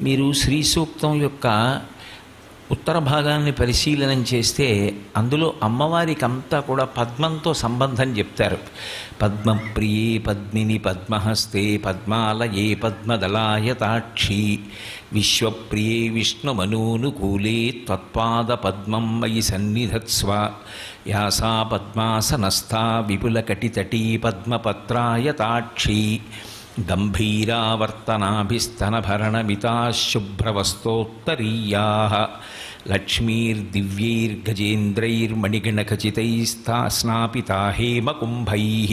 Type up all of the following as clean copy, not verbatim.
మీరు శ్రీ సూక్తం యొక్క ఉత్తర భాగాన్ని పరిశీలనం చేస్తే అందులో అమ్మవారికి అంతా కూడా పద్మంతో సంబంధం చెప్తారు. పద్మప్రియే పద్మిని పద్మహస్తే పద్మాలయే పద్మదళాయతాక్షి విశ్వప్రియే విష్ణుమనూనుకూలే త్వత్పాద పద్మం మయి సన్నిధత్స్వ యాసా పద్మాసనస్థా విపులకటితటీ పద్మపత్రాయతాక్షి గంభీరావర్తనాభిస్తనభరణమితాశుభ్రవస్తోత్తరీయాः లక్ష్మీర్దివ్యైర్గజేంద్రైర్మణిగణఖచితైస్తా స్నాపితా హేమకుంభైః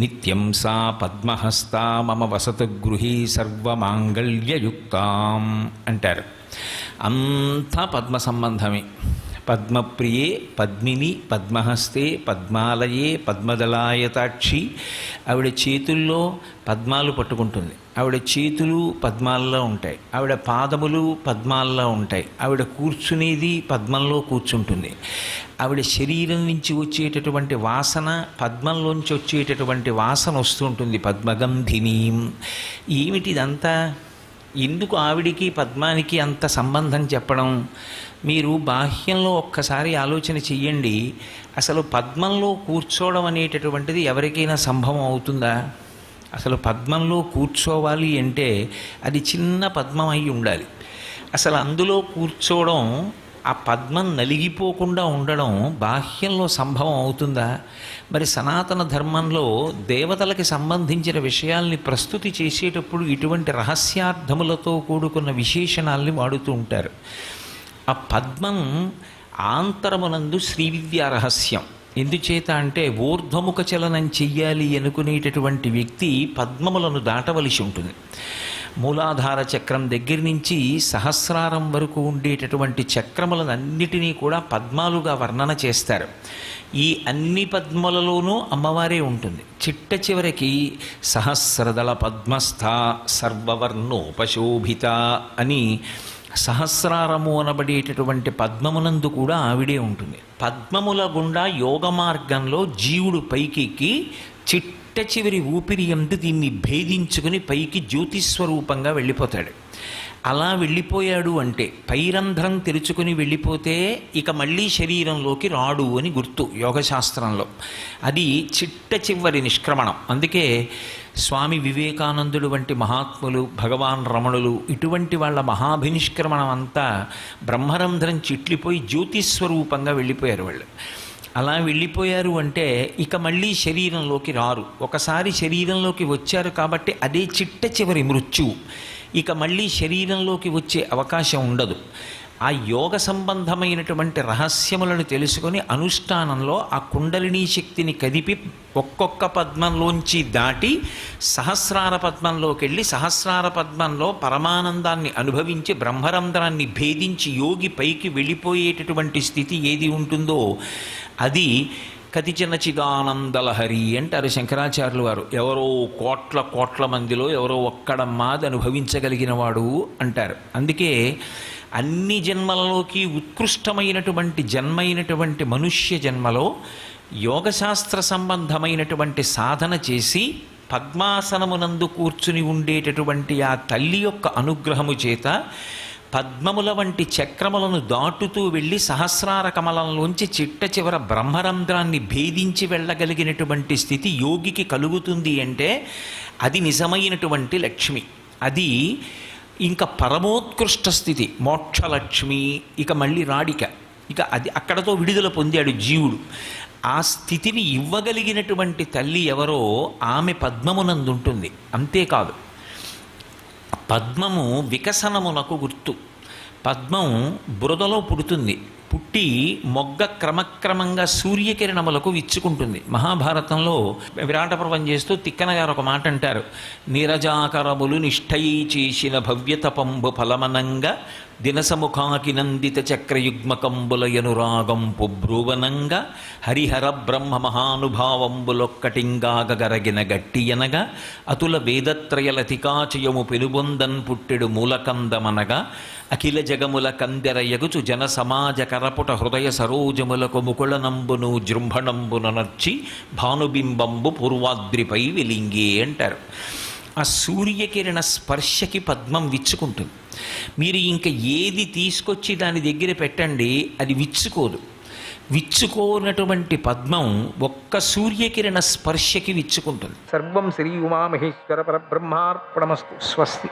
నిత్యం సా పద్మహస్తా మమ వసతు గృహే సర్వమాంగళ్యయుక్తాం అంటారు. అంతా పద్మ సంబంధమే. పద్మప్రియే పద్మిని పద్మహస్తే పద్మాలయే పద్మదళాయతాక్షి. ఆవిడ చేతుల్లో పద్మాలు పట్టుకుంటుంది, ఆవిడ చేతులు పద్మాల్లో ఉంటాయి, ఆవిడ పాదములు పద్మాల్లో ఉంటాయి, ఆవిడ కూర్చునేది పద్మంలో కూర్చుంటుంది, ఆవిడ శరీరం నుంచి వచ్చేటటువంటి వాసన పద్మంలోంచి వచ్చేటటువంటి వాసన వస్తుంటుంది, పద్మగంధినీం. ఏమిటిదంతా? ఎందుకు ఆవిడికి పద్మానికి అంత సంబంధం చెప్పడం? మీరు బాహ్యంలో ఒక్కసారి ఆలోచన చెయ్యండి. అసలు పద్మంలో కూర్చోవడం అనేటటువంటిది ఎవరికైనా సంభవం అవుతుందా? అసలు పద్మంలో కూర్చోవాలి అంటే అది చిన్న పద్మం అయి ఉండాలి. అసలు అందులో కూర్చోవడం, ఆ పద్మం నలిగిపోకుండా ఉండడం బాహ్యంలో సంభవం అవుతుందా? మరి సనాతన ధర్మంలో దేవతలకి సంబంధించిన విషయాల్ని ప్రస్తుతి చేసేటప్పుడు ఇటువంటి రహస్యార్థములతో కూడుకున్న విశేషణాల్ని వాడుతూ ఉంటారు. ఆ పద్మం ఆంతరమునందు శ్రీవిద్యా రహస్యం. ఎందుచేత అంటే ఊర్ధ్వముఖ చలనం చెయ్యాలి అనుకునేటటువంటి వ్యక్తి పద్మములను దాటవలసి ఉంటుంది. మూలాధార చక్రం దగ్గర నుంచి సహస్రారం వరకు ఉండేటటువంటి చక్రములనన్నిటినీ కూడా పద్మాలుగా వర్ణన చేస్తారు. ఈ అన్ని పద్మలలోనూ అమ్మవారే ఉంటుంది. చిట్ట చివరికి సహస్రదళ పద్మస్థ సర్వవర్ణోపశోభిత అని సహస్రారము అనబడేటటువంటి పద్మమునందు కూడా ఆవిడే ఉంటుంది. పద్మముల గుండా యోగ మార్గంలో జీవుడు పైకి చిట్ట చివరి ఊపిరి యందు దీన్ని భేదించుకుని పైకి జ్యోతిస్వరూపంగా వెళ్ళిపోతాడు. అలా వెళ్ళిపోయాడు అంటే పైరంధ్రం తెరుచుకుని వెళ్ళిపోతే ఇక మళ్ళీ శరీరంలోకి రాడు అని గుర్తు యోగశాస్త్రంలో. అది చిట్ట చివరి నిష్క్రమణం. అందుకే స్వామి వివేకానందుడు వంటి మహాత్ములు, భగవాన్ రమణులు, ఇటువంటి వాళ్ళ మహాభినిష్క్రమణం అంతా బ్రహ్మరంధ్రం చిట్లిపోయి జ్యోతిస్వరూపంగా వెళ్ళిపోయారు వాళ్ళు. అలా వెళ్ళిపోయారు అంటే ఇక మళ్ళీ శరీరంలోకి రారు. ఒకసారి శరీరంలోకి వచ్చారు కాబట్టి అదే చిట్ట చివరి మృత్యువు. ఇక మళ్ళీ శరీరంలోకి వచ్చే అవకాశం ఉండదు. ఆ యోగ సంబంధమైనటువంటి రహస్యములను తెలుసుకొని అనుష్ఠానంలో ఆ కుండలినీ శక్తిని కదిపి ఒక్కొక్క పద్మంలోంచి దాటి సహస్రార పద్మంలోకి వెళ్ళి సహస్రార పద్మంలో పరమానందాన్ని అనుభవించి బ్రహ్మరంధ్రాన్ని భేదించి యోగి పైకి వెళ్ళిపోయేటటువంటి స్థితి ఏది ఉంటుందో అది కతిచన చిదానందలహరి అంటారు శంకరాచార్యులు వారు. ఎవరో కోట్ల కోట్ల మందిలో ఎవరో ఒక్కడమ్మాది అనుభవించగలిగిన వాడు అంటారు. అందుకే అన్ని జన్మలలోకి ఉత్కృష్టమైనటువంటి జన్మైనటువంటి మనుష్య జన్మలో యోగశాస్త్ర సంబంధమైనటువంటి సాధన చేసి పద్మాసనమునందు కూర్చుని ఉండేటటువంటి ఆ తల్లి యొక్క అనుగ్రహము చేత పద్మముల వంటి చక్రములను దాటుతూ వెళ్ళి సహస్రార కమలంలోంచి చిట్ట చివర బ్రహ్మరంధ్రాన్ని భేదించి వెళ్ళగలిగినటువంటి స్థితి యోగికి కలుగుతుంది అంటే అది నిజమైనటువంటి లక్ష్మి. అది ఇంకా పరమోత్కృష్ట స్థితి, మోక్షలక్ష్మి. ఇక మళ్ళీ రాడిక, ఇక అది అక్కడతో విడుదల పొందాడు జీవుడు. ఆ స్థితిని ఇవ్వగలిగినటువంటి తల్లి ఎవరో ఆమె పద్మమునందుంటుంది. అంతేకాదు, పద్మము వికసనమునకు గుర్తు. పద్మం బురదలో పుడుతుంది, పుట్టి మొగ్గ క్రమక్రమంగా సూర్యకిరణములకు విచ్చుకుంటుంది. మహాభారతంలో విరాట పర్వం చేస్తూ తిక్కన గారు ఒక మాట అంటారు. నీరజాకరములు నిష్ఠయి చేసిన భవ్యతపంబు ఫలమనంగా దినసముఖాకి నందిత చక్రయుగ్మకంబులయనురాగంపు బ్రువనంగా హరిహర బ్రహ్మ మహానుభావంబులొక్కటింగాగరగిన గట్టియనగా అతుల వేదత్రయలతికాచయము పెనుబొందన్ పుట్టెడు మూలకందమనగా అఖిల జగముల కందెరయగుచు జన సమాజ కరపుట హృదయ సరోజములకు ముకుళనంబును జృంభణంబున నర్చి భానుబింబంబు పూర్వాద్రిపై వెలింగే అంటారు. ఆ సూర్యకిరణ స్పర్శకి పద్మం విచ్చుకుంటుంది. మీరు ఇంక ఏది తీసుకొచ్చి దాని దగ్గర పెట్టండి, అది విచ్చుకోదు. విచ్చుకోనటువంటి పద్మం ఒక్క సూర్యకిరణ స్పర్శకి విచ్చుకుంటుంది. సర్వం శ్రీ ఉమామహేశ్వర పరబ్రహ్మార్పణమస్తు. స్వస్తి.